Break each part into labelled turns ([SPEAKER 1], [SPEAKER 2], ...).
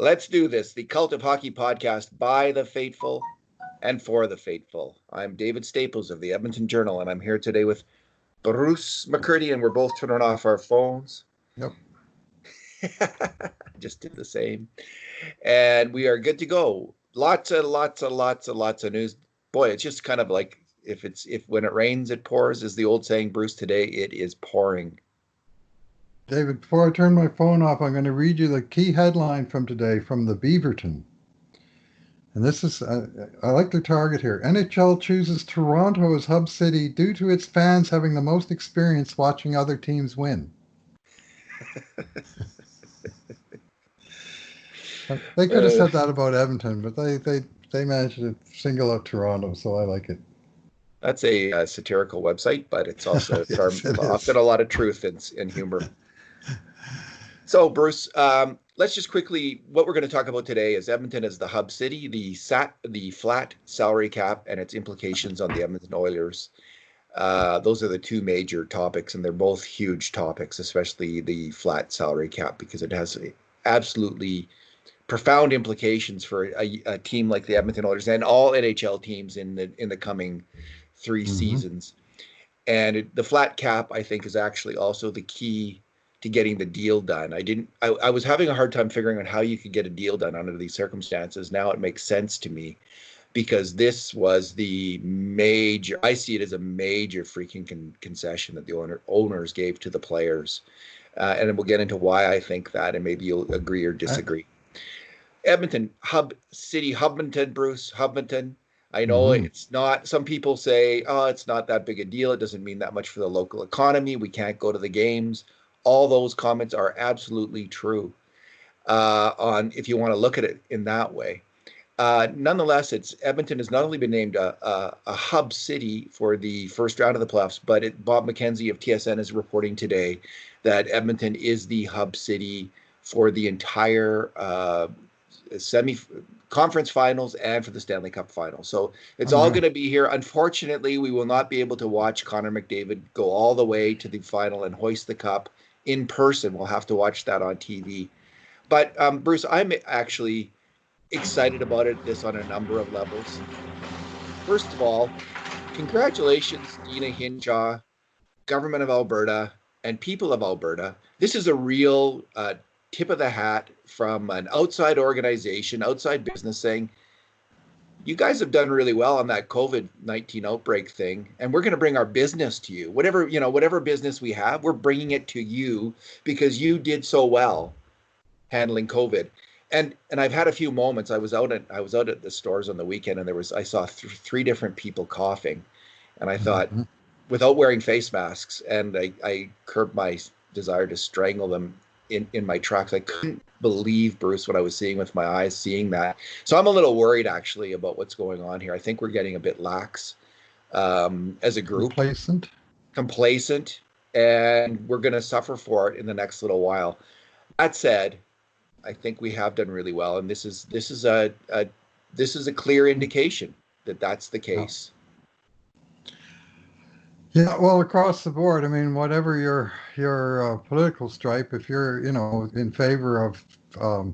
[SPEAKER 1] Let's do this. The Cult of Hockey podcast by the faithful and for the faithful. I'm David Staples of the Edmonton Journal, and I'm here today with Bruce McCurdy, and we're both turning off our phones.
[SPEAKER 2] Yep.
[SPEAKER 1] Just did the same. And we are good to go. Lots of news. Boy, it's just kind of like if when it rains, it pours, is the old saying, Bruce. Today it is pouring.
[SPEAKER 2] David, before I turn my phone off, I'm going to read you the key headline from today from the Beaverton. And this is, I like their target here. NHL chooses Toronto as hub city due to its fans having the most experience watching other teams win. They could have said that about Edmonton, but they managed to single out Toronto, so I like it.
[SPEAKER 1] That's a satirical website, but it's also
[SPEAKER 2] Yes,
[SPEAKER 1] often a lot of truth and humor. So, Bruce, let's just quickly, what we're going to talk about today is Edmonton as the hub city, the flat salary cap and its implications on the Edmonton Oilers. Those are the two major topics, and they're both huge topics, especially the flat salary cap, because it has absolutely profound implications for a team like the Edmonton Oilers and all NHL teams in the coming three seasons. And the flat cap, I think, is actually also the key to getting the deal done. I was having a hard time figuring out how you could get a deal done under these circumstances. Now it makes sense to me, because this was I see it as a major freaking concession that the owners gave to the players. And then we'll get into why I think that, and maybe you'll agree or disagree. Edmonton, hub city, Hubmonton, Bruce, Hubmonton. I know it's not, some people say, oh, it's not that big a deal. It doesn't mean that much for the local economy. We can't go to the games. All those comments are absolutely true if you want to look at it in that way. Nonetheless, Edmonton has not only been named a hub city for the first round of the playoffs, but Bob McKenzie of TSN is reporting today that Edmonton is the hub city for the entire semi-conference finals and for the Stanley Cup finals. So it's all going to be here. Unfortunately, we will not be able to watch Connor McDavid go all the way to the final and hoist the cup in person. We'll have to watch that on TV. But Bruce, I'm actually excited about this on a number of levels. First of all, congratulations, Dina Hinshaw, government of Alberta, and people of Alberta. This is a real tip of the hat from an outside organization, outside business, saying, you guys have done really well on that COVID-19 outbreak thing, and we're going to bring our business to you. Whatever business we have, we're bringing it to you because you did so well handling COVID. And I've had a few moments. I was out at the stores on the weekend, and I saw three different people coughing, and I thought, without wearing face masks, and I curbed my desire to strangle them in my tracks. I couldn't believe, Bruce, what I was seeing with my eyes, seeing that. So I'm a little worried actually about what's going on here. I think we're getting a bit lax as a group. Complacent, and we're going to suffer for it in the next little while. That said, I think we have done really well, and this is a clear indication that that's the case.
[SPEAKER 2] Yeah, well, across the board, I mean, whatever your political stripe, if you're in favor of the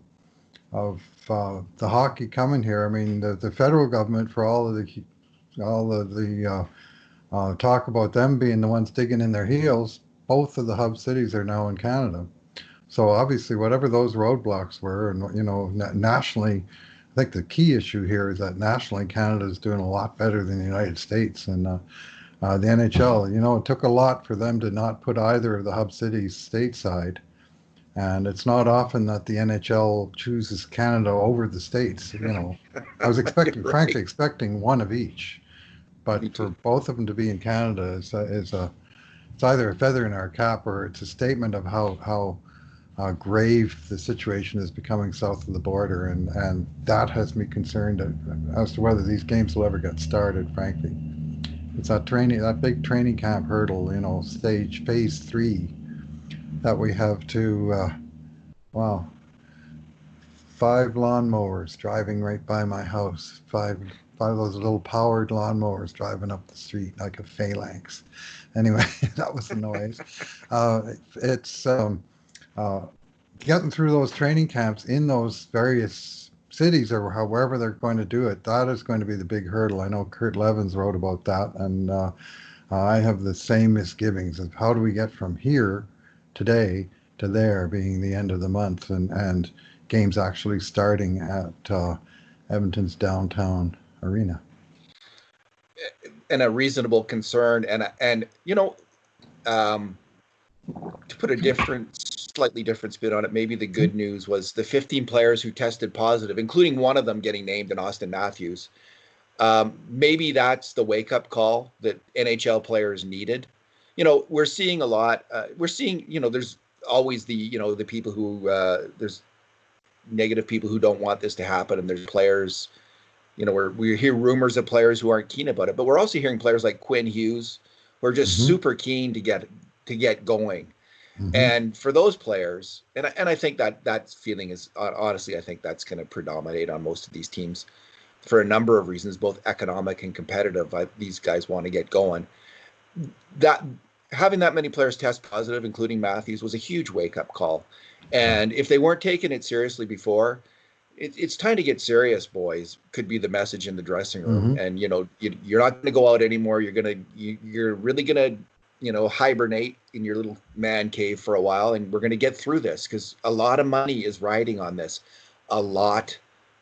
[SPEAKER 2] hockey coming here, I mean, the federal government, for all of the talk about them being the ones digging in their heels, both of the hub cities are now in Canada. So obviously, whatever those roadblocks were, and nationally, I think the key issue here is that nationally, Canada is doing a lot better than the United States, and the NHL, it took a lot for them to not put either of the hub cities stateside. And it's not often that the NHL chooses Canada over the States. I was frankly expecting one of each. But for both of them to be in Canada is it's either a feather in our cap, or it's a statement of how grave the situation is becoming south of the border. And that has me concerned as to whether these games will ever get started, frankly. It's that big training camp hurdle, phase 3, that we have to, 5 lawnmowers driving right by my house, five of those little powered lawnmowers driving up the street like a phalanx. Anyway, that was the noise. getting through those training camps in those various cities or however they're going to do it, that is going to be the big hurdle. I know Kurt Levins wrote about that, and I have the same misgivings of how do we get from here today to there being the end of the month and games actually starting at Edmonton's downtown arena.
[SPEAKER 1] And a reasonable concern, and to put a slightly different spin on it, maybe the good news was the 15 players who tested positive, including one of them getting named in Austin Matthews. Maybe that's the wake-up call that NHL players needed. We're seeing a lot. We're seeing, there's always the people who there's negative people who don't want this to happen, and there's players. We hear rumors of players who aren't keen about it, but we're also hearing players like Quinn Hughes who are just super keen to get going. And for those players, and I think that feeling is honestly, I think that's going to predominate on most of these teams for a number of reasons, both economic and competitive. These guys want to get going. That having that many players test positive, including Matthews, was a huge wake-up call. And if they weren't taking it seriously before, it's time to get serious, boys, could be the message in the dressing room. And, you're not going to go out anymore. You're really going to, hibernate in your little man cave for a while. And we're going to get through this because a lot of money is riding on this. A lot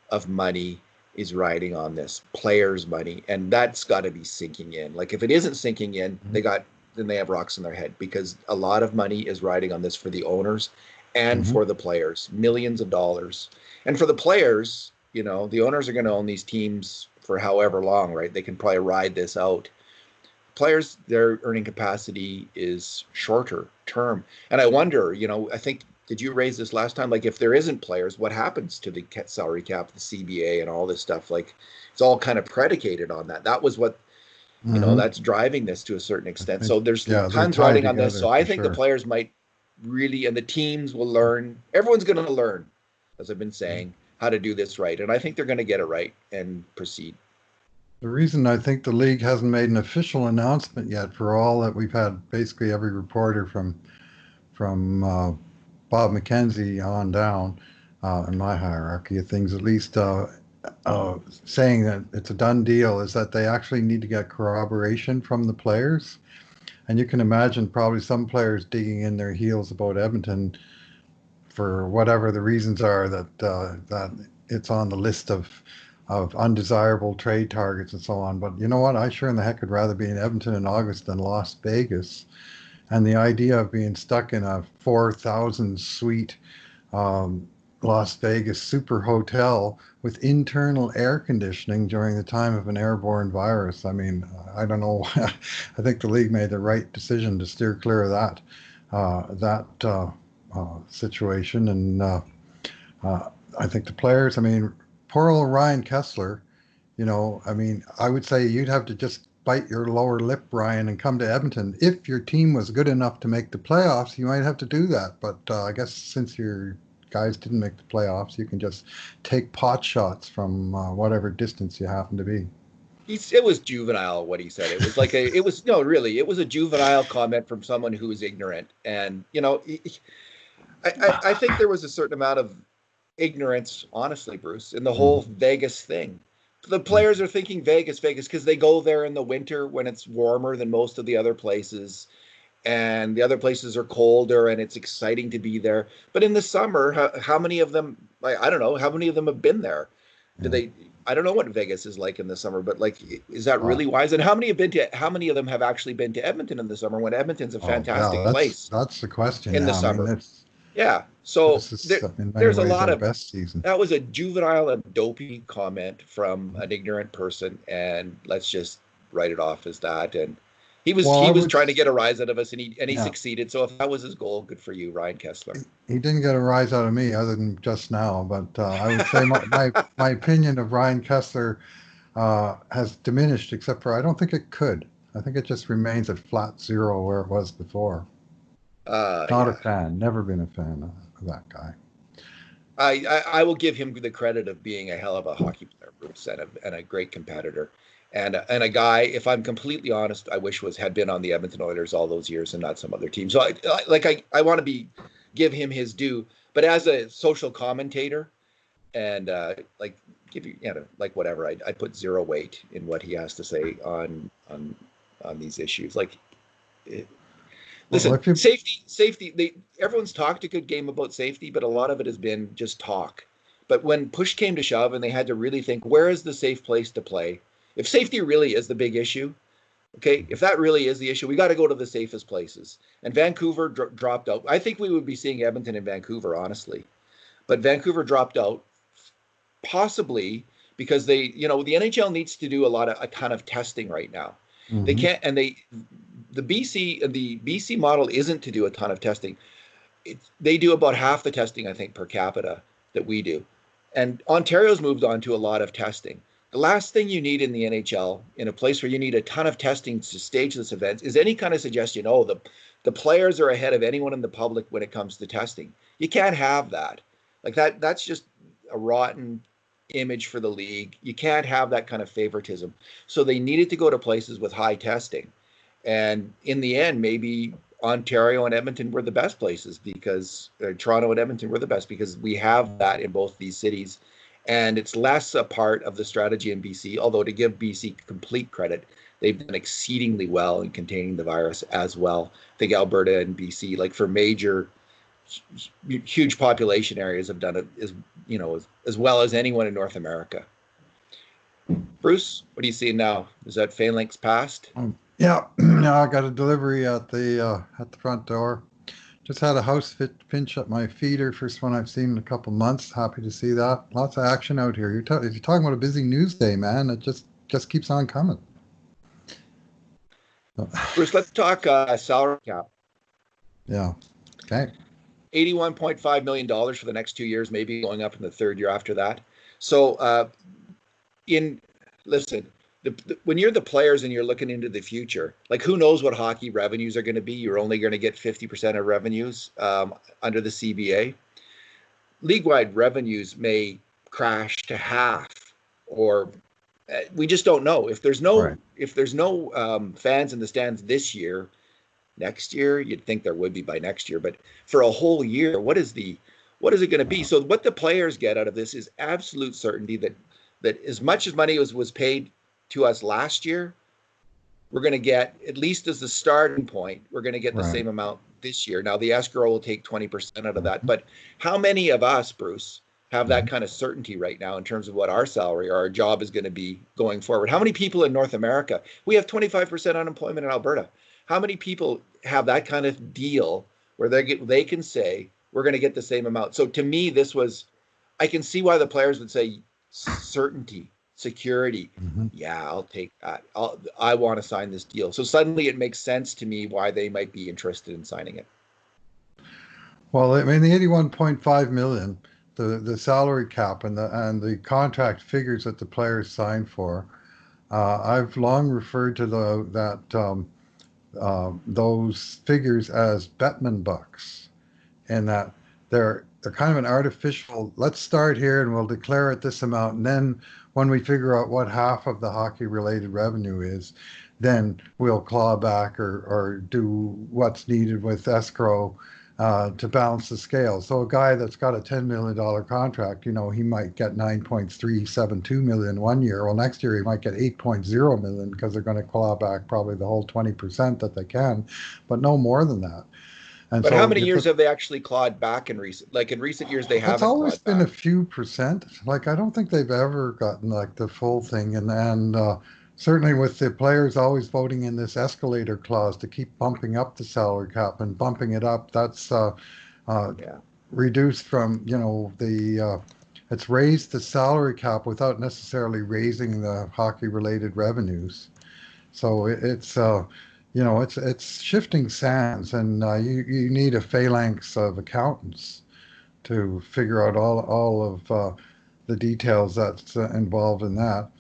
[SPEAKER 1] of money is riding on this, players' money. And that's got to be sinking in. Like if it isn't sinking in, then they have rocks in their head, because a lot of money is riding on this for the owners and for the players, millions of dollars. And for the players, the owners are going to own these teams for however long, right? They can probably ride this out. Players, their earning capacity is shorter term. And I wonder, I think, did you raise this last time? Like if there isn't players, what happens to the salary cap, the CBA and all this stuff? Like it's all kind of predicated on that. That was what, that's driving this to a certain extent. So there's tons riding on this. So I think the players might really, and the teams will learn. Everyone's going to learn, as I've been saying, how to do this right. And I think they're going to get it right and proceed.
[SPEAKER 2] The reason I think the league hasn't made an official announcement yet, for all that we've had basically every reporter from Bob McKenzie on down in my hierarchy of things, at least saying that it's a done deal, is that they actually need to get corroboration from the players. And you can imagine probably some players digging in their heels about Edmonton for whatever the reasons are, that it's on the list of undesirable trade targets and so on. But you know what? I sure in the heck would rather be in Edmonton in August than Las Vegas. And the idea of being stuck in a 4,000 suite Las Vegas super hotel with internal air conditioning during the time of an airborne virus. I mean, I don't know. I think the league made the right decision to steer clear of that situation. And I think the players, poor old Ryan Kesler, I would say you'd have to just bite your lower lip, Ryan, and come to Edmonton. If your team was good enough to make the playoffs, you might have to do that. But I guess since your guys didn't make the playoffs, you can just take pot shots from whatever distance you happen to be.
[SPEAKER 1] It was juvenile what he said. It was like it was a juvenile comment from someone who was ignorant. And, I think there was a certain amount of ignorance, honestly, Bruce, in the whole Vegas thing. The players are thinking Vegas because they go there in the winter when it's warmer than most of the other places, and the other places are colder, and it's exciting to be there. But in the summer, how many of them? I don't know. How many of them have been there? I don't know what Vegas is like in the summer, but is that really wise? And how many of them have actually been to Edmonton in the summer when Edmonton's a fantastic place?
[SPEAKER 2] That's the question
[SPEAKER 1] in the summer. So there's a lot of
[SPEAKER 2] best season.
[SPEAKER 1] That was a juvenile and dopey comment from an ignorant person, and let's just write it off as that. And he was trying to get a rise out of us, and he succeeded. So if that was his goal, good for you, Ryan Kesler.
[SPEAKER 2] He didn't get a rise out of me other than just now, but I would say my opinion of Ryan Kesler has diminished, except for I don't think it could. I think it just remains at flat zero where it was before. Not a fan. Never been a fan of that guy.
[SPEAKER 1] I will give him the credit of being a hell of a hockey player, Bruce, and a great competitor, and a guy. If I'm completely honest, I wish had been on the Edmonton Oilers all those years and not some other team. So I want to give him his due. But as a social commentator, and like give you, like whatever, I put zero weight in what he has to say on these issues. Like, listen, safety. Everyone's talked a good game about safety, but a lot of it has been just talk. But when push came to shove, and they had to really think, where is the safe place to play? If safety really is the big issue, okay, if that really is the issue, we got to go to the safest places. And Vancouver dropped out. I think we would be seeing Edmonton and Vancouver, honestly. But Vancouver dropped out, possibly because the NHL needs to do a ton of testing right now. Mm-hmm. They can't, and the BC model isn't to do a ton of testing. They do about half the testing, I think, per capita that we do. And Ontario's moved on to a lot of testing. The last thing you need in the NHL, in a place where you need a ton of testing to stage this event, is any kind of suggestion, the players are ahead of anyone in the public when it comes to testing. You can't have that. Like that's just a rotten image for the league. You can't have that kind of favoritism. So they needed to go to places with high testing. And in the end, maybe Ontario and Edmonton were the best places because Toronto and Edmonton were the best because we have that in both these cities. And it's less a part of the strategy in BC, although to give BC complete credit, they've done exceedingly well in containing the virus as well. I think Alberta and BC, like for major, huge population areas, have done it as well as anyone in North America. Bruce, what do you see now? Is that phalanx passed?
[SPEAKER 2] Yeah, I got a delivery at the front door. Just had a house pinch at my feeder, first one I've seen in a couple months. Happy to see that. Lots of action out here. If you're talking about a busy news day, man, it just keeps on coming.
[SPEAKER 1] Bruce, let's talk salary cap.
[SPEAKER 2] Yeah. Okay.
[SPEAKER 1] $81.5 million for the next 2 years, maybe going up in the third year after that. So, when you're the players and you're looking into the future, like who knows what hockey revenues are going to be? You're only going to get 50% of revenues under the CBA. League-wide revenues may crash to half, or we just don't know. If there's no fans in the stands this year, next year you'd think there would be by next year. But for a whole year, what is it going to be? So what the players get out of this is absolute certainty that as much as money was paid to us last year, we're going to get, at least as the starting point, we're going to get the same amount this year. Now, the escrow will take 20% out of that. But how many of us, Bruce, have that kind of certainty right now in terms of what our salary or our job is going to be going forward? How many people in North America? We have 25% unemployment in Alberta. How many people have that kind of deal where they can say, we're going to get the same amount? So to me, I can see why the players would say certainty. Security. Yeah, I'll take that. I want to sign this deal. So suddenly it makes sense to me why they might be interested in signing it.
[SPEAKER 2] Well, I mean, the 81.5 million, the salary cap and the contract figures that the players signed for, I've long referred to those figures as Bettman bucks, and that they're kind of an artificial, let's start here and we'll declare it this amount, and then when we figure out what half of the hockey-related revenue is, then we'll claw back or do what's needed with escrow to balance the scale. So a guy that's got a $10 million contract, he might get $9.372 million one year. Well, next year he might get $8.0 million because they're going to claw back probably the whole 20% that they can, but no more than that.
[SPEAKER 1] And but so how many years have they actually clawed back in recent? Like in recent years, they haven't.
[SPEAKER 2] It's always been a few percent. Like I don't think they've ever gotten like the full thing, and certainly with the players always voting in this escalator clause to keep bumping up the salary cap and bumping it up. That's reduced from it's raised the salary cap without necessarily raising the hockey-related revenues. So it's shifting sands, and you need a phalanx of accountants to figure out all of the details that's involved in that.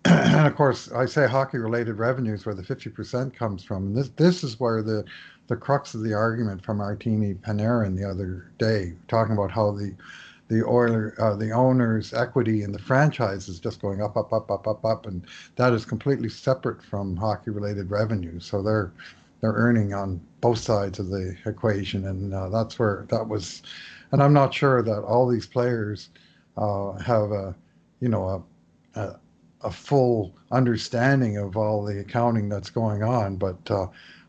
[SPEAKER 2] And of course, I say hockey-related revenues where the 50% comes from. And this is where the crux of the argument from Artemi Panarin the other day, talking about how the owners' equity in the franchise is just going up, and that is completely separate from hockey-related revenue. So they're earning on both sides of the equation, and that's where that was. And I'm not sure that all these players have a, you know, a full understanding of all the accounting that's going on. But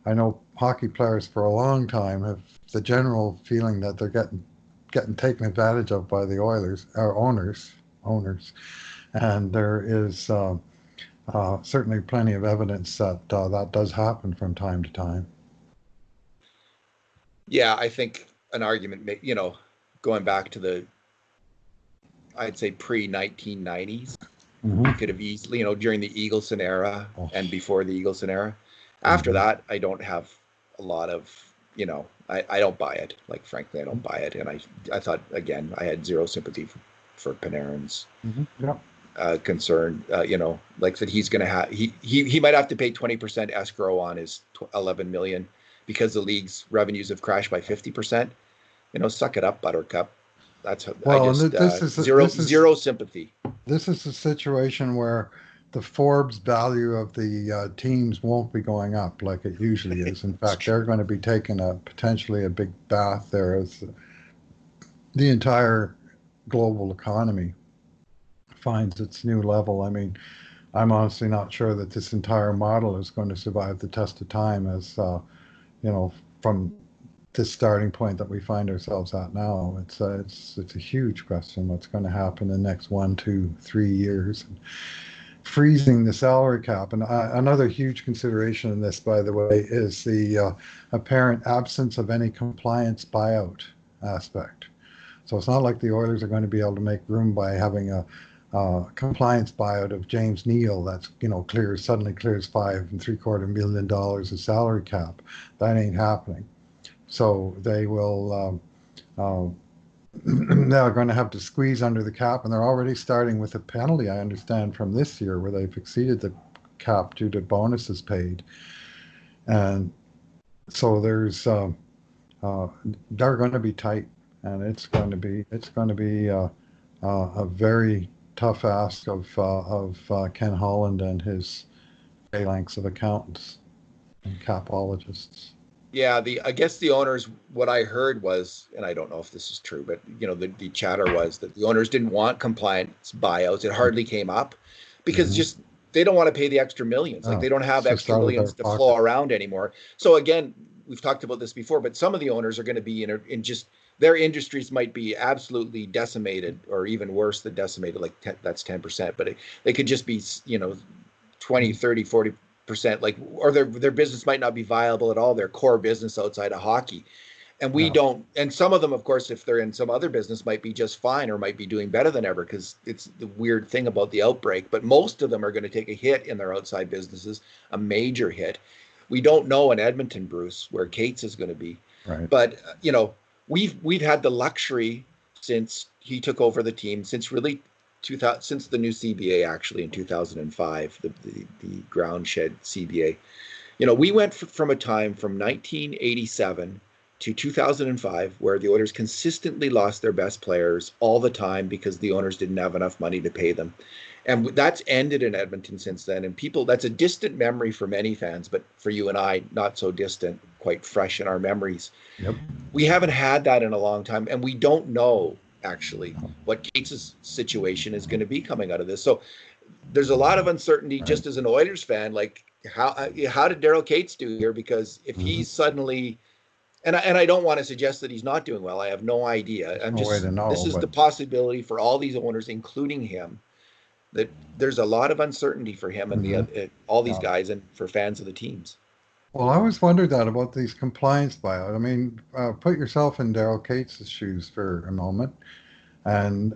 [SPEAKER 2] I know hockey players for a long time have the general feeling that they're getting taken advantage of by the Oilers or owners, and there is certainly plenty of evidence that that does happen from time to time.
[SPEAKER 1] Yeah, I think an argument, going back to I'd say pre-1990s,
[SPEAKER 2] Mm-hmm.
[SPEAKER 1] you could have easily, during the Eagleson era and before the Eagleson era. After
[SPEAKER 2] Mm-hmm.
[SPEAKER 1] that, I don't have a lot of, I don't buy it. Like, frankly, I don't buy it. And I thought, again, I had zero sympathy for Panarin's
[SPEAKER 2] Mm-hmm. Yeah.
[SPEAKER 1] concern. Like that he's going to have, he might have to pay 20% escrow on his 11 million because the league's revenues have crashed by 50%. Suck it up, Buttercup. That's
[SPEAKER 2] Well,
[SPEAKER 1] I just
[SPEAKER 2] and
[SPEAKER 1] zero sympathy.
[SPEAKER 2] this is a situation where the Forbes value of the teams won't be going up like it usually is. In fact, they're going to be taking potentially a big bath there as the entire global economy finds its new level. I mean, I'm honestly not sure that this entire model is going to survive the test of time as, from this starting point that we find ourselves at now. It's a huge question what's going to happen in the next 1, 2, 3 years. Freezing the salary cap. And another huge consideration in this, by the way, is the apparent absence of any compliance buyout aspect. So it's not like the Oilers are going to be able to make room by having a compliance buyout of James Neal that's suddenly clears $5.75 million of salary cap. That ain't happening. So they will they're going to have to squeeze under the cap, and they're already starting with a penalty, I understand, from this year where they've exceeded the cap due to bonuses paid. And so they're going to be tight, and it's going to be a very tough ask of Ken Holland and his phalanx of accountants and capologists.
[SPEAKER 1] Yeah, I guess the owners, what I heard was, and I don't know if this is true, but the chatter was that the owners didn't want compliance buyouts. It hardly came up because just they don't want to pay the extra millions. Like they don't have extra millions to flow around anymore. So again, we've talked about this before, but some of the owners are going to be in just their industries might be absolutely decimated or even worse than decimated, like that's 10%, but they could just be 20, 30, 40%, like, or their business might not be viable at all, their core business outside of hockey. And we don't, and some of them, of course, if they're in some other business, might be just fine or might be doing better than ever because it's the weird thing about the outbreak. But most of them are going to take a hit in their outside businesses, a major hit. We don't know in Edmonton, Bruce, where Cates is going to be.
[SPEAKER 2] Right.
[SPEAKER 1] But, we've had the luxury since he took over the team, since really since the new CBA actually in 2005, the ground shed CBA. We went from a time from 1987 to 2005 where the Oilers consistently lost their best players all the time because the owners didn't have enough money to pay them. And that's ended in Edmonton since then. And that's a distant memory for many fans, but for you and I, not so distant, quite fresh in our memories.
[SPEAKER 2] Yep.
[SPEAKER 1] We haven't had that in a long time, and we don't know actually what Cates' situation is going to be coming out of this. So there's a lot of uncertainty just as an Oilers fan, like how did Daryl Cates do here? Because if he's suddenly, and I don't want to suggest that he's not doing well. I have no idea. This is the possibility for all these owners, including him, that there's a lot of uncertainty for him and all these guys and for fans of the teams.
[SPEAKER 2] Well, I always wondered that about these compliance buyouts. I mean, put yourself in Daryl Cates' shoes for a moment, and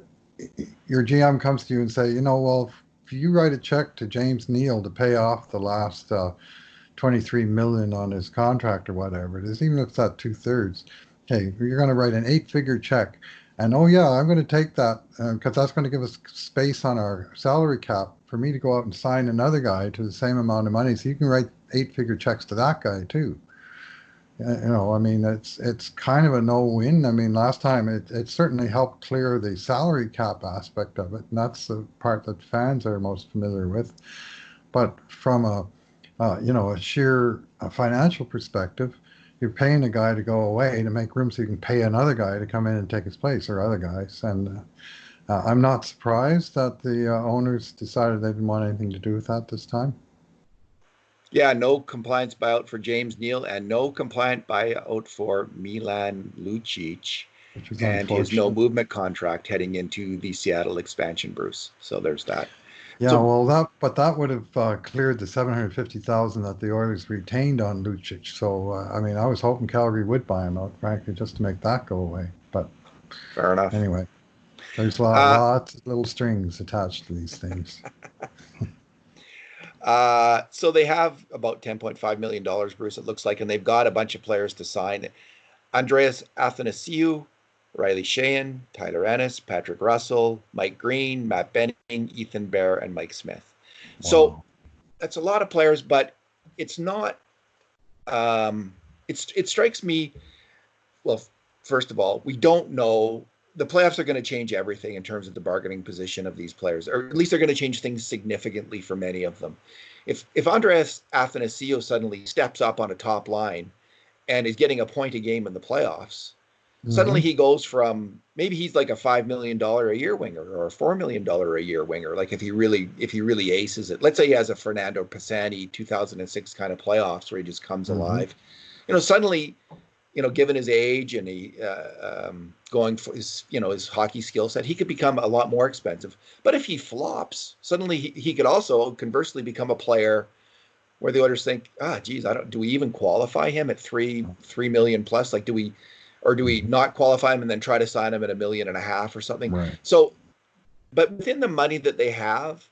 [SPEAKER 2] your GM comes to you and say, well, if you write a check to James Neal to pay off the last $23 million on his contract or whatever it is, even if it's that 2/3, okay, you're going to write an 8-figure check. And I'm going to take that because that's going to give us space on our salary cap for me to go out and sign another guy to the same amount of money. So you can write 8-figure checks to that guy too. I mean, it's kind of a no-win. I mean, last time it certainly helped clear the salary cap aspect of it, and that's the part that fans are most familiar with. But from a sheer financial perspective, you're paying a guy to go away to make room so you can pay another guy to come in and take his place, or other guys. And I'm not surprised that the owners decided they didn't want anything to do with that this time.
[SPEAKER 1] Yeah, no compliance buyout for James Neal and no compliant buyout for Milan Lucic
[SPEAKER 2] Which is
[SPEAKER 1] and his no
[SPEAKER 2] unfortunate.
[SPEAKER 1] movement contract heading into the Seattle expansion, Bruce. So there's that.
[SPEAKER 2] Yeah,
[SPEAKER 1] So
[SPEAKER 2] well, that would have cleared the 750,000 that the Oilers retained on Lucic. So I mean, I was hoping Calgary would buy him out, frankly, just to make that go away. But
[SPEAKER 1] fair enough.
[SPEAKER 2] anyway, there's
[SPEAKER 1] Uh,
[SPEAKER 2] lots of little strings attached to these things.
[SPEAKER 1] so they have about $10.5 million, Bruce, it looks like, and they've got a bunch of players to sign. Andreas Athanasiou, Riley Sheahan, Tyler Ennis, Patrick Russell, Mike Green, Matt Benning, Ethan Bear, and Mike Smith. So
[SPEAKER 2] Wow.
[SPEAKER 1] that's a lot of players, but it's not. It strikes me. Well, first of all, we don't know. The playoffs are going to change everything in terms of the bargaining position of these players, or at least they're going to change things significantly for many of them. If Andreas Athanasiou suddenly steps up on a top line and is getting a point a game in the playoffs, suddenly
[SPEAKER 2] Hmm.
[SPEAKER 1] he goes from, maybe he's like a $5 million a year winger or a $4 million a year winger. Like if he really aces it, let's say he has a Fernando Pisani 2006 kind of playoffs where he just comes
[SPEAKER 2] Hmm.
[SPEAKER 1] alive, suddenly, given his age and he going for his hockey skill set, he could become a lot more expensive. But if he flops, suddenly he could also conversely become a player where the Oilers think, geez, do we even qualify him at 3 million plus? Like, do we
[SPEAKER 2] Hmm.
[SPEAKER 1] not qualify him and then try to sign him at 1.5 million or something?
[SPEAKER 2] Right.
[SPEAKER 1] So, but within the money that they have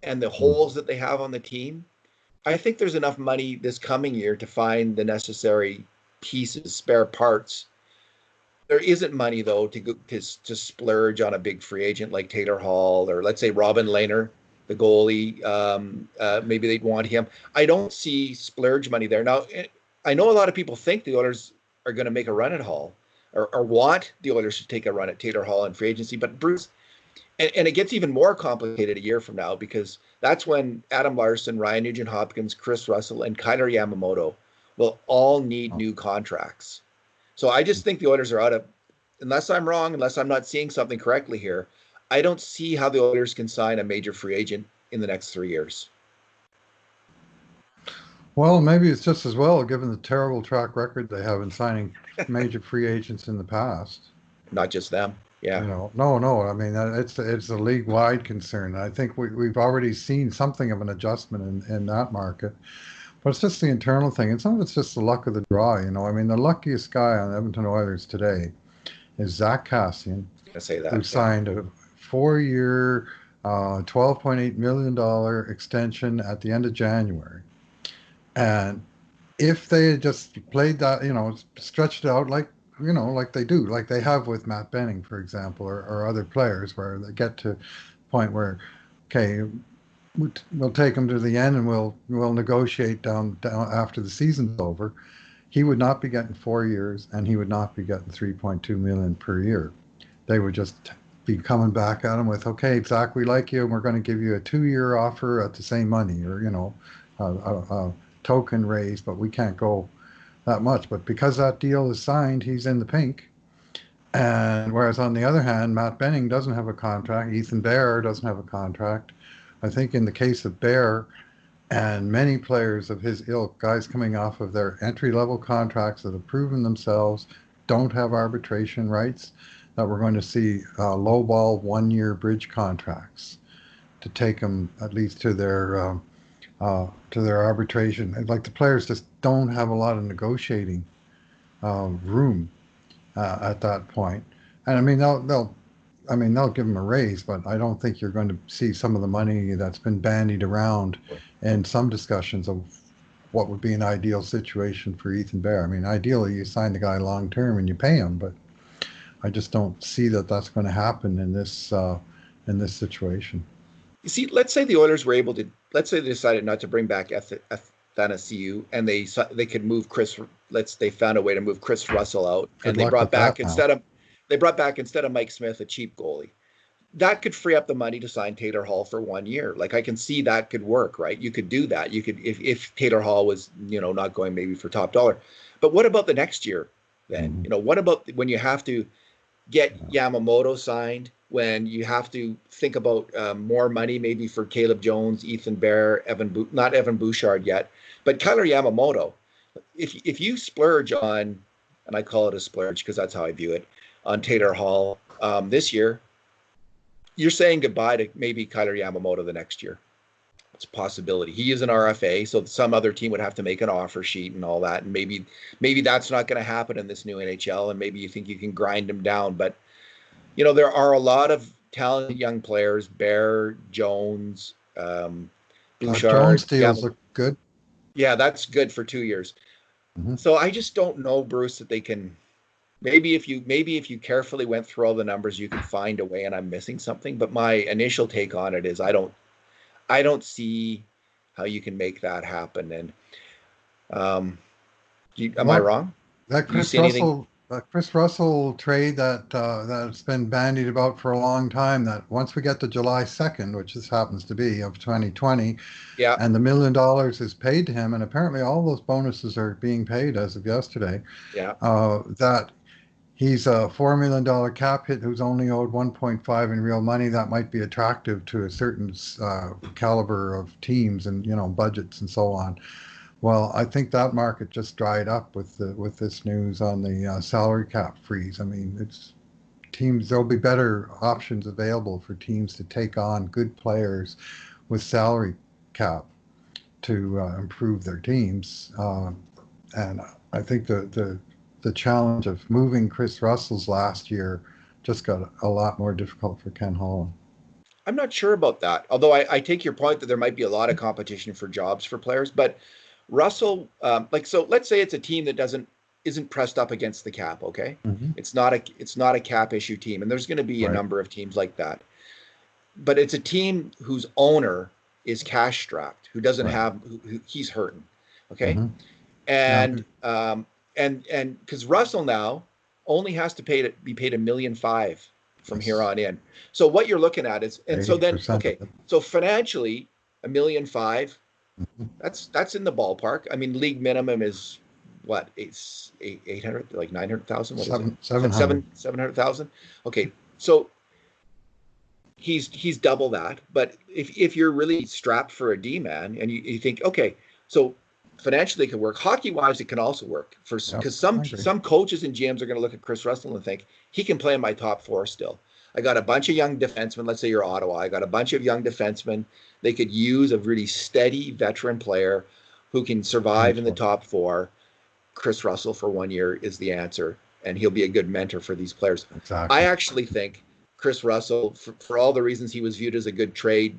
[SPEAKER 1] and the
[SPEAKER 2] Hmm.
[SPEAKER 1] holes that they have on the team, I think there's enough money this coming year to find the necessary pieces, spare parts. There isn't money though to splurge on a big free agent like Taylor Hall, or let's say Robin Lehner, the goalie. Maybe they'd want him. I don't see splurge money there now. I know a lot of people think the Oilers are going to make a run at Hall, or want the Oilers to take a run at Taylor Hall in free agency. But Bruce, and it gets even more complicated a year from now, because that's when Adam Larsson, Ryan Nugent-Hopkins, Kris Russell, and Kyler Yamamoto will all need
[SPEAKER 2] Oh.
[SPEAKER 1] new contracts. So I just think the Oilers are out of, unless I'm wrong, unless I'm not seeing something correctly here, I don't see how the Oilers can sign a major free agent in the next 3 years.
[SPEAKER 2] Well, maybe it's just as well, given the terrible track record they have in signing major free agents in the past.
[SPEAKER 1] Not just them. Yeah.
[SPEAKER 2] No, no. I mean, it's a league-wide concern. I think we've already seen something of an adjustment in that market, but it's just the internal thing, and some of it's just the luck of the draw. I mean, the luckiest guy on the Edmonton Oilers today is Zach Kassian,
[SPEAKER 1] I say
[SPEAKER 2] who
[SPEAKER 1] that. Yeah.
[SPEAKER 2] signed a 4-year, $12.8 million extension at the end of January. And if they had just played that, stretched it out like they do, like they have with Matt Benning, for example, or other players, where they get to a point where, okay, we'll take him to the end and we'll negotiate down after the season's over. He would not be getting 4 years, and he would not be getting 3.2 million per year. They would just be coming back at him with, okay, Zach, we like you, and we're going to give you a 2-year offer at the same money, or a token raise, but we can't go that much. But because that deal is signed, he's in the pink. And whereas on the other hand, Matt Benning doesn't have a contract, Ethan Bear doesn't have a contract. I think in the case of Bear and many players of his ilk, guys coming off of their entry-level contracts that have proven themselves, don't have arbitration rights, that we're going to see low-ball 1-year bridge contracts to take them at least to their arbitration. Like, the players just don't have a lot of negotiating room at that point. And I mean, they'll give them a raise, but I don't think you're going to see some of the money that's been bandied around in some discussions of what would be an ideal situation for Ethan Bear. I mean, ideally, you sign the guy long term and you pay him, but I just don't see that that's going to happen in this situation.
[SPEAKER 1] You see, let's say the Oilers were able to, let's say they decided not to bring back Athanasiou, and they could move Kris. They found a way to move Kris Russell out,
[SPEAKER 2] Good
[SPEAKER 1] and they
[SPEAKER 2] luck with
[SPEAKER 1] brought
[SPEAKER 2] that
[SPEAKER 1] back
[SPEAKER 2] now.
[SPEAKER 1] instead of Mike Smith, a cheap goalie. That could free up the money to sign Taylor Hall for 1 year. Like, I can see that could work, right? You could do that. You could, if Taylor Hall was, not going maybe for top dollar. But what about the next year then?
[SPEAKER 2] Mhm.
[SPEAKER 1] You know, what about when you have to get Yamamoto signed, when you have to think about more money maybe for Caleb Jones, Ethan Bear, not Evan Bouchard yet, but Kyler Yamamoto. If you splurge on, and I call it a splurge because that's how I view it, on Taylor Hall this year, you're saying goodbye to maybe Kyler Yamamoto the next year. It's a possibility. He is an RFA, so some other team would have to make an offer sheet and all that, and maybe that's not going to happen in this new NHL, and maybe you think you can grind him down. But you know, there are a lot of talented young players: Bear, Jones,
[SPEAKER 2] Jones
[SPEAKER 1] Bouchard.
[SPEAKER 2] deals look good.
[SPEAKER 1] Yeah, that's good for 2 years.
[SPEAKER 2] Mhm.
[SPEAKER 1] So I just don't know, Bruce, that they can. Maybe if you carefully went through all the numbers, you could find a way, and I'm missing something. But my initial take on it is I don't see how you can make that happen. And am I
[SPEAKER 2] What
[SPEAKER 1] wrong?
[SPEAKER 2] that
[SPEAKER 1] Do you see anything?
[SPEAKER 2] Chris Russell trade that's been bandied about for a long time, that once we get to July 2nd, which this happens to be of 2020,
[SPEAKER 1] Yeah,
[SPEAKER 2] and the $1 million is paid to him, and apparently all those bonuses are being paid as of yesterday,
[SPEAKER 1] yeah,
[SPEAKER 2] that he's a $4 million cap hit who's only owed 1.5 in real money. That might be attractive to a certain caliber of teams and budgets and so on. Well, I think that market just dried up with this news on the salary cap freeze. I mean, it's teams. There'll be better options available for teams to take on good players with salary cap to improve their teams. And I think the challenge of moving Chris Russell's last year just got a lot more difficult for Ken Holland.
[SPEAKER 1] I'm not sure about that. Although I take your point that there might be a lot of competition for jobs for players, but Russell, so let's say it's a team that isn't pressed up against the cap. Okay,
[SPEAKER 2] Mm-hmm.
[SPEAKER 1] it's not a cap issue team, and there's going to be a
[SPEAKER 2] Right.
[SPEAKER 1] number of teams like that. But it's a team whose owner is cash strapped, who doesn't
[SPEAKER 2] Right.
[SPEAKER 1] have, he's hurting. Okay,
[SPEAKER 2] Mm-hmm. Yeah.
[SPEAKER 1] and because Russell now only has to be paid $1.5 million from here
[SPEAKER 2] Yes.
[SPEAKER 1] on in. So what you're looking at is, and so then
[SPEAKER 2] 80% of
[SPEAKER 1] okay,
[SPEAKER 2] it.
[SPEAKER 1] so financially $1.5 million,
[SPEAKER 2] Mhm.
[SPEAKER 1] that's in the ballpark. I mean, league minimum is what, 800, like 900,000. What is it?
[SPEAKER 2] 700.
[SPEAKER 1] 700,000. Okay, so he's double that. But if you're really strapped for a D man, and you think, okay, so financially it can work. Hockey wise, it can also work for,
[SPEAKER 2] Yep.
[SPEAKER 1] because
[SPEAKER 2] I
[SPEAKER 1] some
[SPEAKER 2] agree.
[SPEAKER 1] some coaches and GMs are going to look at Chris Russell and think he can play in my top four still. I got a bunch of young defensemen. Let's say you're Ottawa. I got a bunch of young defensemen. They could use a really steady veteran player who can survive in the
[SPEAKER 2] Eventually.
[SPEAKER 1] top four. Chris Russell for 1 year is the answer, and he'll be a good mentor for these players. I
[SPEAKER 2] Exactly.
[SPEAKER 1] actually think Chris Russell, for all the reasons he was viewed as a good trade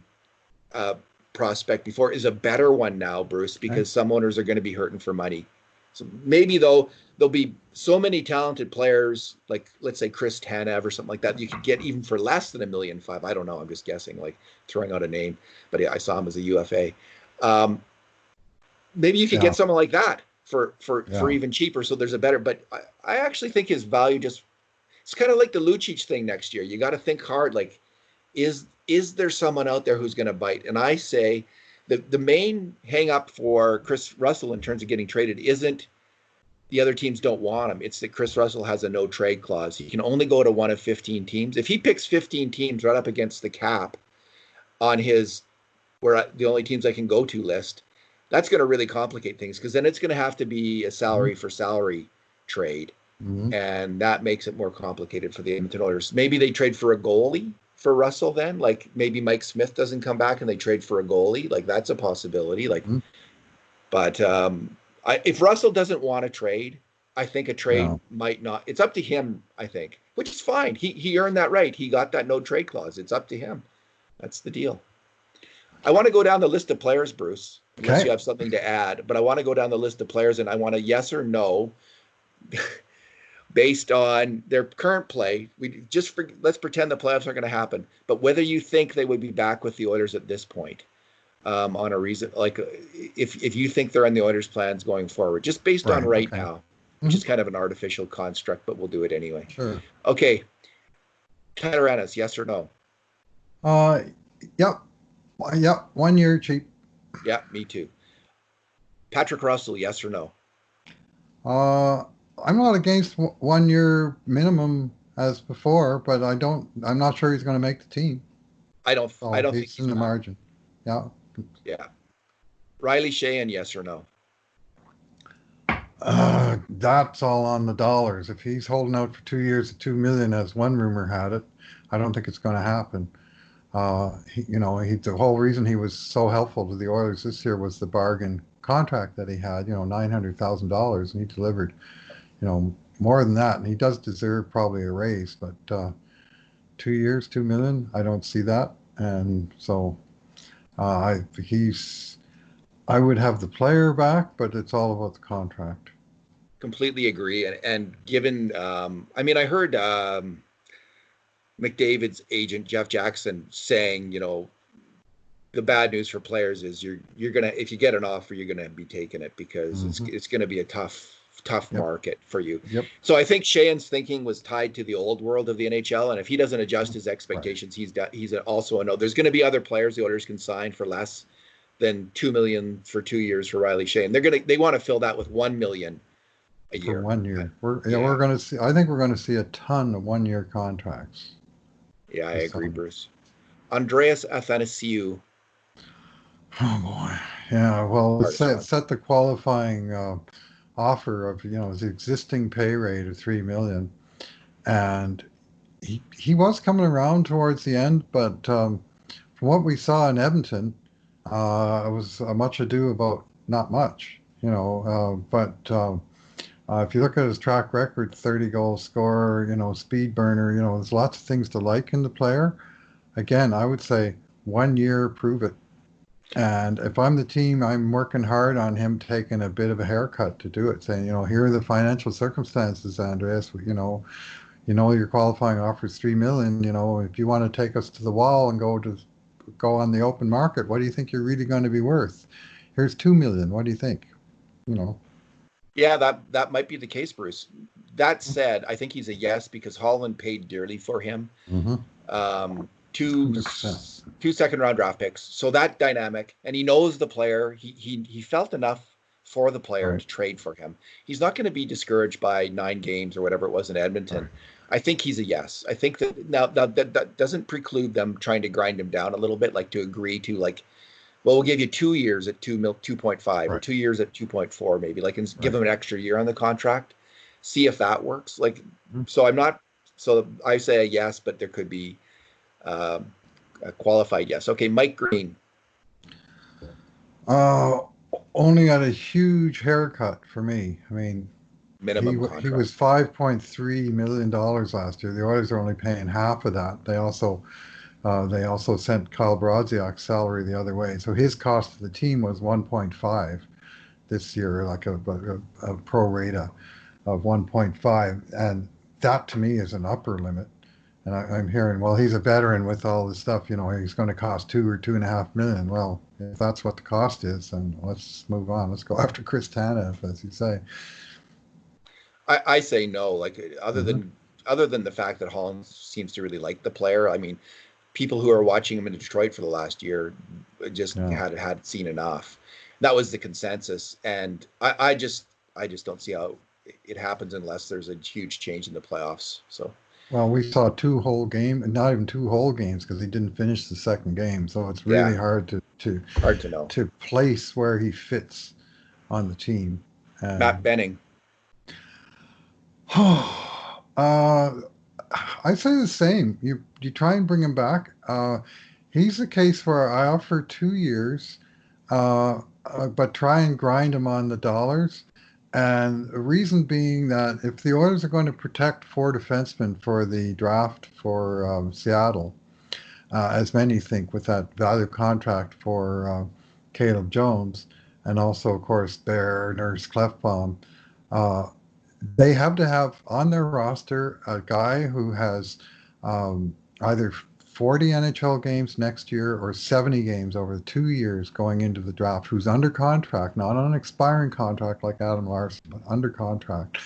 [SPEAKER 1] uh, prospect before, is a better one now, Bruce,
[SPEAKER 2] Okay.
[SPEAKER 1] because some owners are going to be hurting for money. So maybe though there'll be so many talented players, like let's say Chris Tanev or something like that, you could get even for less than $1.5 million. I don't know. I'm just guessing, like throwing out a name, but yeah, I saw him as a UFA. Um, Maybe you could
[SPEAKER 2] Yeah.
[SPEAKER 1] get someone like that for
[SPEAKER 2] Yeah.
[SPEAKER 1] even cheaper. So there's a better. But I actually think his value just, it's kind of like the Lucic thing next year. You got to think hard. Like, is there someone out there who's going to bite? And I say the main hang up for Chris Russell in terms of getting traded isn't the other teams don't want him. It's that Chris Russell has a no trade clause. He can only go to one of 15 teams. If he picks 15 teams right up against the cap on his the only teams I can go to list, that's going to really complicate things, because then it's going to have to be a
[SPEAKER 2] Mm-hmm.
[SPEAKER 1] salary for salary trade,
[SPEAKER 2] Mm-hmm.
[SPEAKER 1] and that makes it more complicated for the Edmonton Oilers. Maybe they trade for a goalie for Russell then, like maybe Mike Smith doesn't come back and they trade for a goalie, like that's a possibility. Like,
[SPEAKER 2] Mm-hmm.
[SPEAKER 1] but if Russell doesn't want to trade, I think a trade
[SPEAKER 2] Yeah.
[SPEAKER 1] might not. It's up to him, I think, which is fine. He earned that right. He got that no trade clause. It's up to him. That's the deal. I want to go down the list of players, Bruce, unless
[SPEAKER 2] Okay.
[SPEAKER 1] you have something to add. But I want to go down the list of players, and I want a yes or no based on their current play. Let's pretend the playoffs are going to happen, but whether you think they would be back with the Oilers at this point, on a reason, like if you think they're on the Oilers' plans going forward, just based on
[SPEAKER 2] Right.
[SPEAKER 1] right
[SPEAKER 2] Okay.
[SPEAKER 1] now, which
[SPEAKER 2] Mm-hmm.
[SPEAKER 1] is kind of an artificial construct, but we'll do it anyway.
[SPEAKER 2] Sure.
[SPEAKER 1] Okay, Tyler Ennis, yes or no?
[SPEAKER 2] Uh. Yep. Yep. 1 year cheap.
[SPEAKER 1] Yeah, me too. Patrick Russell, yes or no?
[SPEAKER 2] Uh, I'm not against 1 year minimum as before, but I'm not sure he's going to make the team.
[SPEAKER 1] I
[SPEAKER 2] So
[SPEAKER 1] don't think
[SPEAKER 2] he's
[SPEAKER 1] he's
[SPEAKER 2] in the
[SPEAKER 1] not.
[SPEAKER 2] margin. Yeah.
[SPEAKER 1] Yeah. Riley Sheahan, yes or no?
[SPEAKER 2] That's all on the dollars. If he's holding out for 2 years at 2 million, as one rumor had it, I don't think it's going to happen. The whole reason he was so helpful to the Oilers this year was the bargain contract that he had. $900,000, and he delivered. More than that, and he does deserve probably a raise. But 2 years, 2 million, I don't see that. And so he's. I would have the player back, but it's all about the contract.
[SPEAKER 1] Completely agree. And given, I mean, I heard McDavid's agent Jeff Jackson saying, the bad news for players is you're gonna, if you get an offer, you're gonna be taking it because
[SPEAKER 2] Hmm.
[SPEAKER 1] it's gonna be a tough
[SPEAKER 2] Yep.
[SPEAKER 1] market for you.
[SPEAKER 2] Yep.
[SPEAKER 1] So I think Sheahan's thinking was tied to the old world of the NHL, and if he doesn't adjust his
[SPEAKER 2] Right.
[SPEAKER 1] expectations, he's also a no. There's going to be other players the Oilers can sign for less than 2 million for 2 years for Riley Sheahan. They want to fill that with 1 million a
[SPEAKER 2] For
[SPEAKER 1] year.
[SPEAKER 2] 1 year, we're
[SPEAKER 1] Yeah,
[SPEAKER 2] going to see. I think we're going to see a ton of 1 year contracts
[SPEAKER 1] yeah, I
[SPEAKER 2] this
[SPEAKER 1] agree,
[SPEAKER 2] summer.
[SPEAKER 1] Bruce. Andreas Athanasiou,
[SPEAKER 2] Oh boy. Yeah. Well, it
[SPEAKER 1] hardest one.
[SPEAKER 2] set the qualifying offer of his existing pay rate of 3 million, and he was coming around towards the end, but from what we saw in Edmonton, it was much ado about not much. But if you look at his track record, 30 goal scorer, speed burner, there's lots of things to like in the player. Again, I would say 1 year, prove it. And if I'm the team, I'm working hard on him taking a bit of a haircut to do it, saying, here are the financial circumstances, Andreas. Your qualifying offer is 3 million. If you want to take us to the wall and go on the open market, what do you think you're really going to be worth? Here's 2 million. What do you think? You know,
[SPEAKER 1] Yeah, that might be the case, Bruce. That said, I think he's a yes because Holland paid dearly for him.
[SPEAKER 2] mm-hmm,
[SPEAKER 1] Two
[SPEAKER 2] 100%.
[SPEAKER 1] two second round draft picks. So that dynamic, and he knows the player. He felt enough for the player
[SPEAKER 2] Right,
[SPEAKER 1] to trade for him. He's not going to be discouraged by 9 games or whatever it was in Edmonton.
[SPEAKER 2] right.
[SPEAKER 1] I think he's a yes. I think that now that doesn't preclude them trying to grind him down a little bit, like to agree to like, well, we'll give you 2 years at 2.5 or
[SPEAKER 2] Right,
[SPEAKER 1] 2 years at 2.4 maybe, like, and give
[SPEAKER 2] right.
[SPEAKER 1] him an extra year on the contract, see if that works. Like,
[SPEAKER 2] Mhm.
[SPEAKER 1] so I'm not. So I say a yes, but there could be um, a qualified yes. Okay, Mike Green,
[SPEAKER 2] Uh, Only got a huge haircut for me. I mean,
[SPEAKER 1] minimum
[SPEAKER 2] he was
[SPEAKER 1] contract.
[SPEAKER 2] $5.3 million last year. The Oilers are only paying half of that. They also sent Kyle Brodziak's salary the other way, so his cost to the team was 1.5 this year, like a pro rata of 1.5, and that to me is an upper limit. And I'm hearing, well, he's a veteran with all this stuff, he's going to cost 2 or 2.5 million. Well, if that's what the cost is, then let's move on. Let's go after Chris Tanev, as you say.
[SPEAKER 1] I say no. Like,
[SPEAKER 2] Hmm.
[SPEAKER 1] other than the fact that Holland seems to really like the player. I mean, people who are watching him in Detroit for the last year just
[SPEAKER 2] Yeah.
[SPEAKER 1] had seen enough. That was the consensus, and I just don't see how it happens unless there's a huge change in the playoffs. So
[SPEAKER 2] Well, we saw two whole game, not even two whole games, because he didn't finish the second game. So it's really
[SPEAKER 1] yeah,
[SPEAKER 2] hard to
[SPEAKER 1] hard to know.
[SPEAKER 2] to place where he fits on the team.
[SPEAKER 1] Matt
[SPEAKER 2] And
[SPEAKER 1] Benning,
[SPEAKER 2] uh, I say the same. You try and bring him back. He's a case where I offer 2 years, but try and grind him on the dollars. And the reason being that if the Oilers are going to protect four defensemen for the draft for Seattle, as many think with that value contract for Caleb Jones, and also, of course, Bear, Nurse Clefbaum, uh, they have to have on their roster a guy who has either 40 NHL games next year or 70 games over 2 years going into the draft, who's under contract, not on an expiring contract like Adam Larsson, but under contract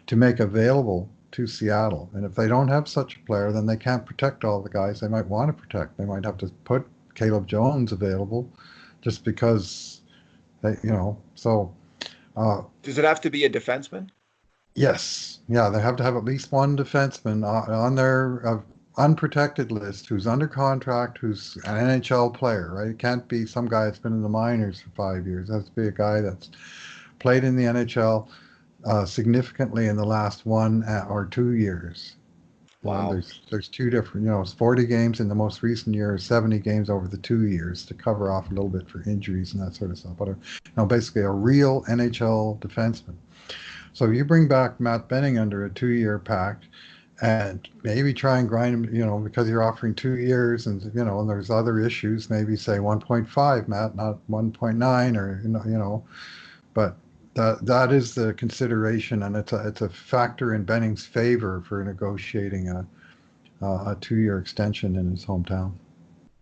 [SPEAKER 2] to make available to Seattle. And if they don't have such a player, then they can't protect all the guys they might want to protect. They might have to put Caleb Jones available just because they. So
[SPEAKER 1] Does it have to be a defenseman?
[SPEAKER 2] Yes. Yeah, they have to have at least one defenseman on their unprotected list who's under contract, who's an NHL player, right? It can't be some guy that's been in the minors for 5 years. It has to be a guy that's played in the NHL significantly in the last 1 or 2 years.
[SPEAKER 1] Wow.
[SPEAKER 2] There's two different, it's 40 games in the most recent year, 70 games over the 2 years to cover off a little bit for injuries and that sort of stuff. But basically a real NHL defenseman. So you bring back Matt Benning under a 2-year pact and maybe try and grind him, because you're offering 2 years and, and there's other issues, maybe say 1.5, Matt, not 1.9 or, but that is the consideration, and it's a factor in Benning's favor for negotiating a 2-year extension in his hometown.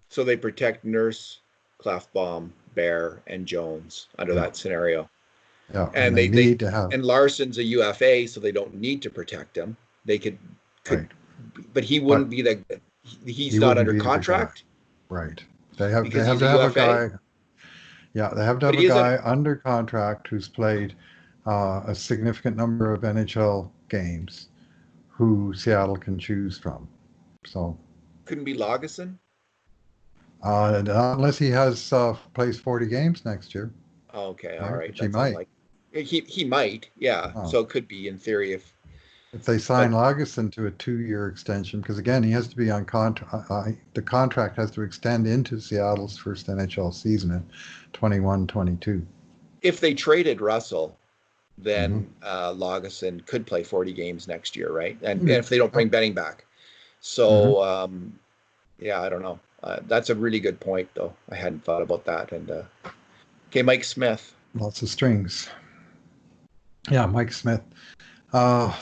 [SPEAKER 1] So they protect Nurse, Klefbom, Bear, and Jones under that scenario.
[SPEAKER 2] Yeah,
[SPEAKER 1] and
[SPEAKER 2] they need to have.
[SPEAKER 1] And Larsson's a UFA, so they don't need to protect him. They could,
[SPEAKER 2] right.
[SPEAKER 1] But he wouldn't be the. He's not under contract.
[SPEAKER 2] Right. They have to have a guy. Yeah, they have to have a guy under contract who's played a significant number of NHL games, who Seattle can choose from. So
[SPEAKER 1] couldn't be Lagesson?
[SPEAKER 2] Unless he has plays 40 games next year.
[SPEAKER 1] Okay, all right.
[SPEAKER 2] He might.
[SPEAKER 1] He might, yeah. Oh. So it could be in theory if
[SPEAKER 2] they sign Lagesson to a 2-year extension, because again he has to be on contract. The contract has to extend into Seattle's first NHL season in 21-22.
[SPEAKER 1] If they traded Russell, then Lagesson could play 40 games next year, right? And if they don't bring Benning back, so I don't know. That's a really good point, though. I hadn't thought about that. And okay, Mike Smith.
[SPEAKER 2] Lots of strings. Yeah, Mike Smith. I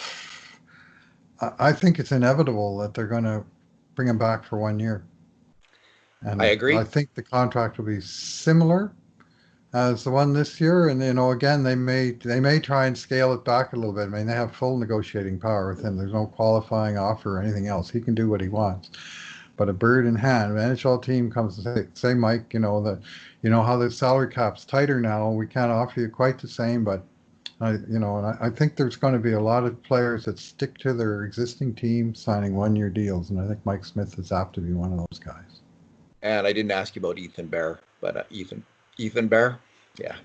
[SPEAKER 2] think it's inevitable that they're going to bring him back for 1 year. And
[SPEAKER 1] I agree.
[SPEAKER 2] I think the contract will be similar as the one this year. And, again, they may try and scale it back a little bit. I mean, they have full negotiating power with him. There's no qualifying offer or anything else. He can do what he wants. But a bird in hand, an NHL team comes and say, Mike, that how the salary cap's tighter now. We can't offer you quite the same, but I think there's going to be a lot of players that stick to their existing team signing 1-year deals, and I think Mike Smith is apt to be one of those guys.
[SPEAKER 1] And I didn't ask you about Ethan Bear, but Ethan Bear, yeah,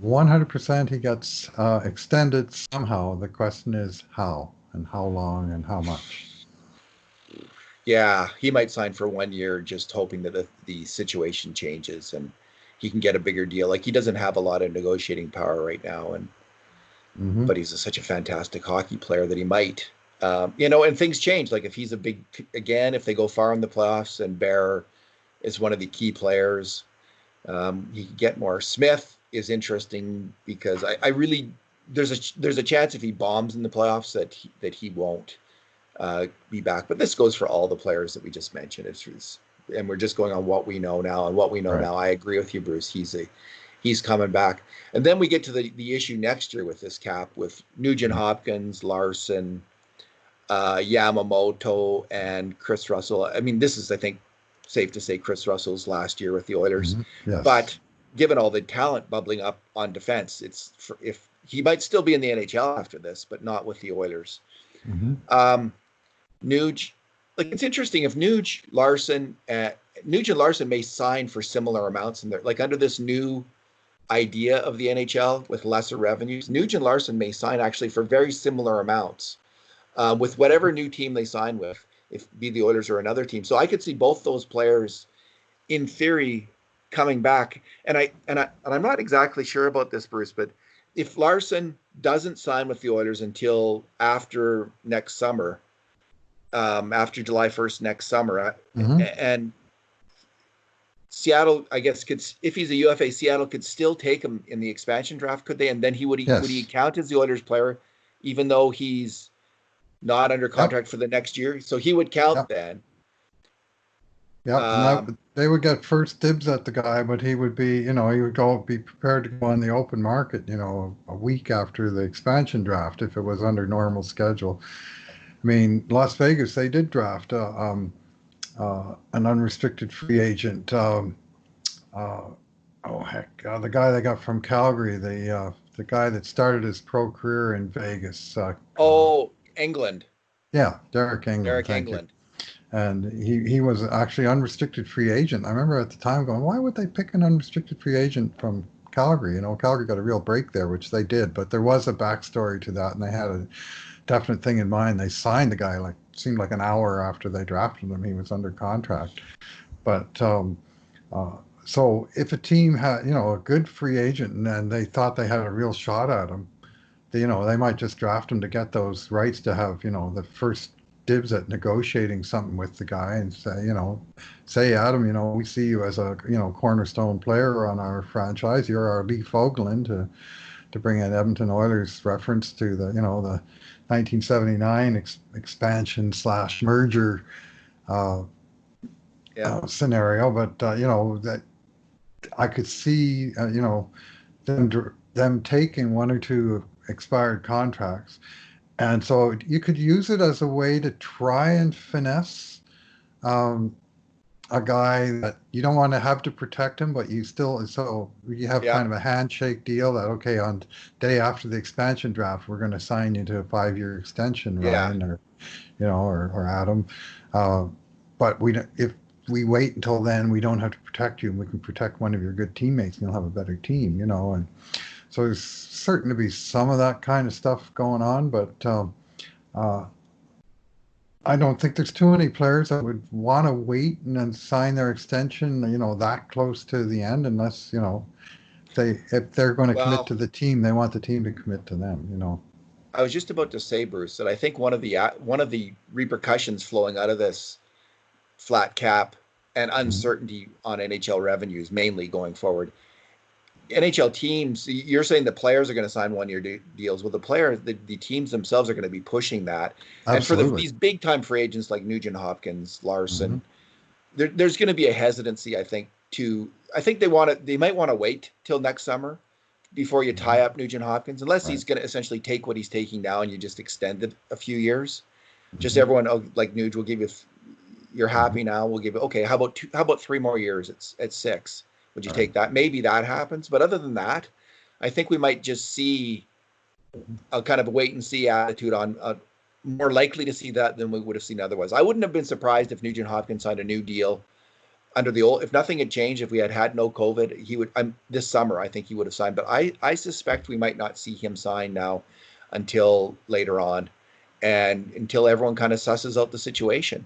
[SPEAKER 2] 100% he gets extended somehow. The question is how and how long and how much.
[SPEAKER 1] Yeah, he might sign for 1 year, just hoping that the situation changes and he can get a bigger deal. Like, he doesn't have a lot of negotiating power right now, and but he's such a fantastic hockey player that he might, and things change. Like, if he's if they go far in the playoffs and Bear is one of the key players, he can get more. Smith is interesting because I really, there's a chance if he bombs in the playoffs that he won't be back. But this goes for all the players that we just mentioned. And we're just going on what we know now, and what we know now. I agree with you, Bruce. He's coming back. And then we get to the issue next year with this cap, with Nugent-Hopkins, Larsson, Yamamoto, and Kris Russell. I mean, this is, I think, safe to say Kris Russell's last year with the Oilers.
[SPEAKER 2] Yes.
[SPEAKER 1] But given all the talent bubbling up on defense, if he might still be in the NHL after this, but not with the Oilers. Nuge, it's interesting if Nuge and Larsson may sign for similar amounts in there, like under this new idea of the NHL with lesser revenues. Nuge and Larsson may sign actually for very similar amounts with whatever new team they sign with, if be the Oilers or another team. So I could see both those players, in theory, coming back. And I'm not exactly sure about this, Bruce, but if Larsson doesn't sign with the Oilers until after next summer, after July 1st next summer, and Seattle, I guess, if he's a UFA, Seattle could still take him in the expansion draft, could they? And then would he count as the Oilers player, even though he's not under contract for the next year? So he would count then.
[SPEAKER 2] Yeah, they would get first dibs at the guy, but he would be, he would be prepared to go on the open market, a week after the expansion draft if it was under normal schedule. I mean, Las Vegas, they did draft an unrestricted free agent. The guy they got from Calgary, the the guy that started his pro career in Vegas.
[SPEAKER 1] England.
[SPEAKER 2] Yeah, Derek England.
[SPEAKER 1] Derek
[SPEAKER 2] Thank you.
[SPEAKER 1] England.
[SPEAKER 2] And he was actually unrestricted free agent. I remember at the time going, why would they pick an unrestricted free agent from Calgary? Calgary got a real break there, which they did, but there was a backstory to that, and they had a definite thing in mind. They signed the guy seemed like an hour after they drafted him. He was under contract. But so if a team had, a good free agent and they thought they had a real shot at him, they might just draft him to get those rights to have, the first dibs at negotiating something with the guy and say, Adam, we see you as a, cornerstone player on our franchise. You're our Lee Fogland to bring an Edmonton Oilers reference to the 1979 expansion / merger scenario. But, that I could see, them taking one or two expired contracts. And so you could use it as a way to try and finesse a guy that you don't want to have to protect him, but you have kind of a handshake deal that, okay, on day after the expansion draft, we're going to sign you to a 5-year extension, Ryan, or Adam. But if we wait until then, we don't have to protect you, and we can protect one of your good teammates, and you'll have a better team, and so there's certain to be some of that kind of stuff going on, but I don't think there's too many players that would want to wait and then sign their extension, that close to the end, unless, if they're going to commit to the team, they want the team to commit to them,
[SPEAKER 1] I was just about to say, Bruce, that I think one of the repercussions flowing out of this flat cap and uncertainty on NHL revenues, mainly going forward, NHL teams, you're saying the players are going to sign 1-year deals. Well, the teams themselves are going to be pushing that.
[SPEAKER 2] Absolutely.
[SPEAKER 1] And for these big time free agents like Nugent-Hopkins, Larsson, there's going to be a hesitancy, I think, they might want to wait till next summer before you tie up Nugent-Hopkins, unless he's going to essentially take what he's taking now and you just extend it a few years. Just everyone like Nuge will give you, you're happy now. We'll give you, okay, how about 3 more years? It's 6. Would you take that? Maybe that happens. But other than that, I think we might just see a kind of a wait and see attitude on more likely to see that than we would have seen otherwise. I wouldn't have been surprised if Nugent-Hopkins signed a new deal under the old, if nothing had changed, if we had no COVID, he would, this summer, I think he would have signed. But I suspect we might not see him sign now until later on and until everyone kind of susses out the situation.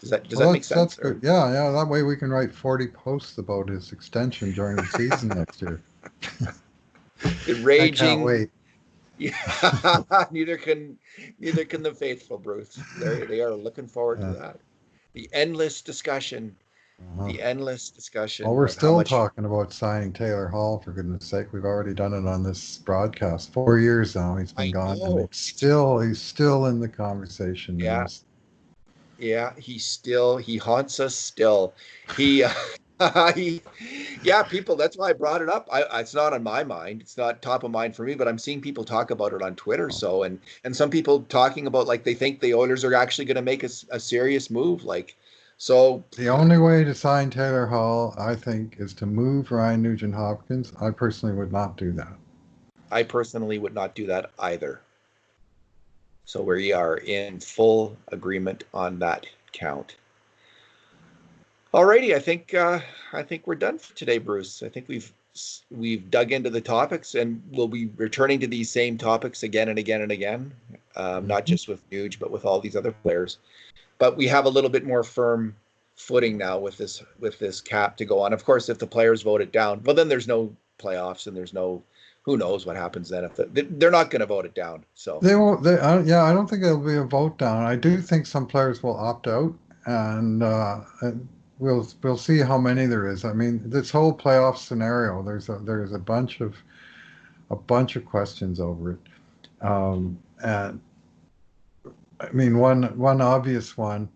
[SPEAKER 1] Does that make sense?
[SPEAKER 2] That's good. Yeah. That way we can write 40 posts about his extension during the season next year.
[SPEAKER 1] Raging.
[SPEAKER 2] I can't wait.
[SPEAKER 1] Yeah, neither can the faithful, Bruce. They are looking forward to that. The endless discussion. The endless discussion.
[SPEAKER 2] Well, we're still talking about signing Taylor Hall, for goodness sake. We've already done it on this broadcast. 4 years now he's been gone, and he's still in the conversation.
[SPEAKER 1] Yeah. Yeah, he haunts us still. People, that's why I brought it up. It's not on my mind. It's not top of mind for me, but I'm seeing people talk about it on Twitter. So, and some people talking about, like, they think the Oilers are actually going to make a serious move. So
[SPEAKER 2] the only way to sign Taylor Hall, I think, is to move Ryan Nugent-Hopkins. I personally would not do that.
[SPEAKER 1] I personally would not do that either. So we are in full agreement on that count. Alrighty, I think we're done for today, Bruce. I think we've dug into the topics, and we'll be returning to these same topics again and again and again, not just with Nuge, but with all these other players. But we have a little bit more firm footing now with this cap to go on. Of course, if the players vote it down, well, then there's no playoffs and there's no. Who knows what happens then? If they're not going to vote it down, so
[SPEAKER 2] they won't. I don't think there'll be a vote down. I do think some players will opt out, and we'll see how many there is. I mean, this whole playoff scenario, there's a bunch of questions over it, and I mean one obvious one,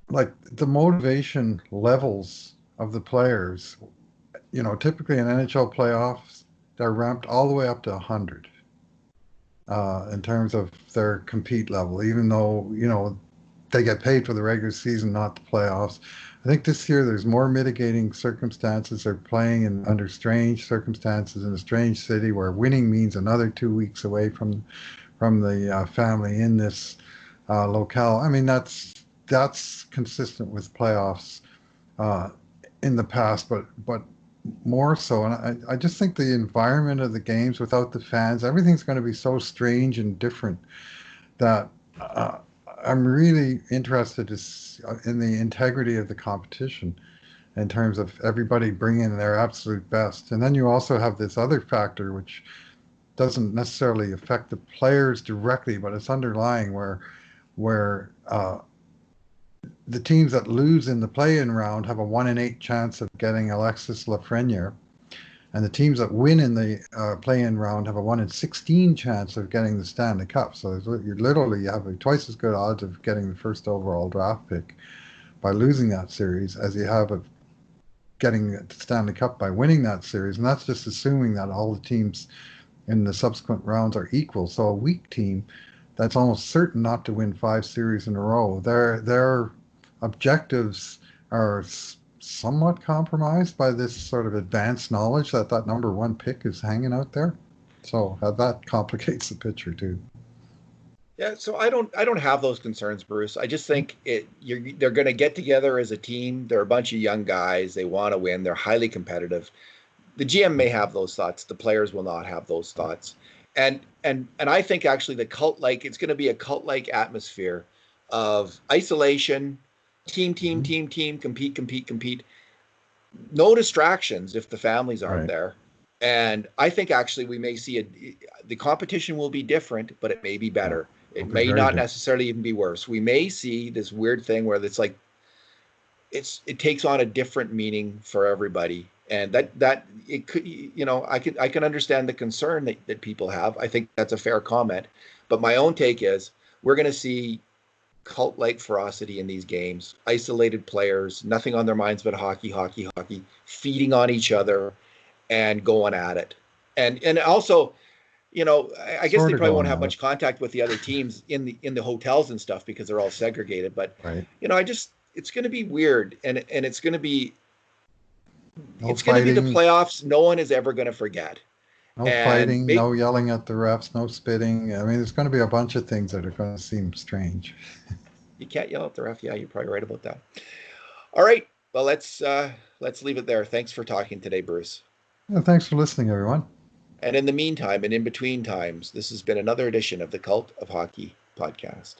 [SPEAKER 2] like the motivation levels of the players. Typically in NHL playoffs, they're ramped all the way up to 100 in terms of their compete level, even though, they get paid for the regular season, not the playoffs. I think this year there's more mitigating circumstances. They're playing under strange circumstances in a strange city where winning means another 2 weeks away from the family in this locale. I mean, that's consistent with playoffs in the past, but more so. And I just think the environment of the games without the fans, everything's going to be so strange and different that I'm really interested in the integrity of the competition in terms of everybody bringing their absolute best. And then you also have this other factor, which doesn't necessarily affect the players directly, but it's underlying where the teams that lose in the play-in round have a 1 in 8 chance of getting Alexis Lafreniere, and the teams that win in the play-in round have a 1 in 16 chance of getting the Stanley Cup. So you have twice as good odds of getting the first overall draft pick by losing that series as you have of getting the Stanley Cup by winning that series. And that's just assuming that all the teams in the subsequent rounds are equal. So a weak team that's almost certain not to win 5 series in a row, their objectives are somewhat compromised by this sort of advanced knowledge that number 1 pick is hanging out there. So that complicates the picture too.
[SPEAKER 1] Yeah, so I don't have those concerns, Bruce. I just think they're going to get together as a team. They're a bunch of young guys. They want to win. They're highly competitive. The GM may have those thoughts. The players will not have those thoughts. And I think actually it's going to be a cult-like atmosphere of isolation, team, compete. No distractions if the families aren't there. And I think actually we may see the competition will be different, but it may be better. It may not necessarily even be worse. We may see this weird thing where it's like it takes on a different meaning for everybody. And that it could, I can understand the concern that people have. I think that's a fair comment. But my own take is we're going to see cult-like ferocity in these games, isolated players, nothing on their minds but hockey, feeding on each other and going at it. And also, I guess they probably won't have much contact with the other teams in the hotels and stuff because they're all segregated. But, it's going to be weird. And it's going to be, going to be the playoffs. No one is ever going to forget.
[SPEAKER 2] No fighting, no yelling at the refs, no spitting. I mean, there's going to be a bunch of things that are going to seem strange.
[SPEAKER 1] You can't yell at the ref. Yeah, you're probably right about that. All right. Well, let's leave it there. Thanks for talking today, Bruce.
[SPEAKER 2] Well, thanks for listening, everyone.
[SPEAKER 1] And in the meantime, and in between times, this has been another edition of the Cult of Hockey podcast.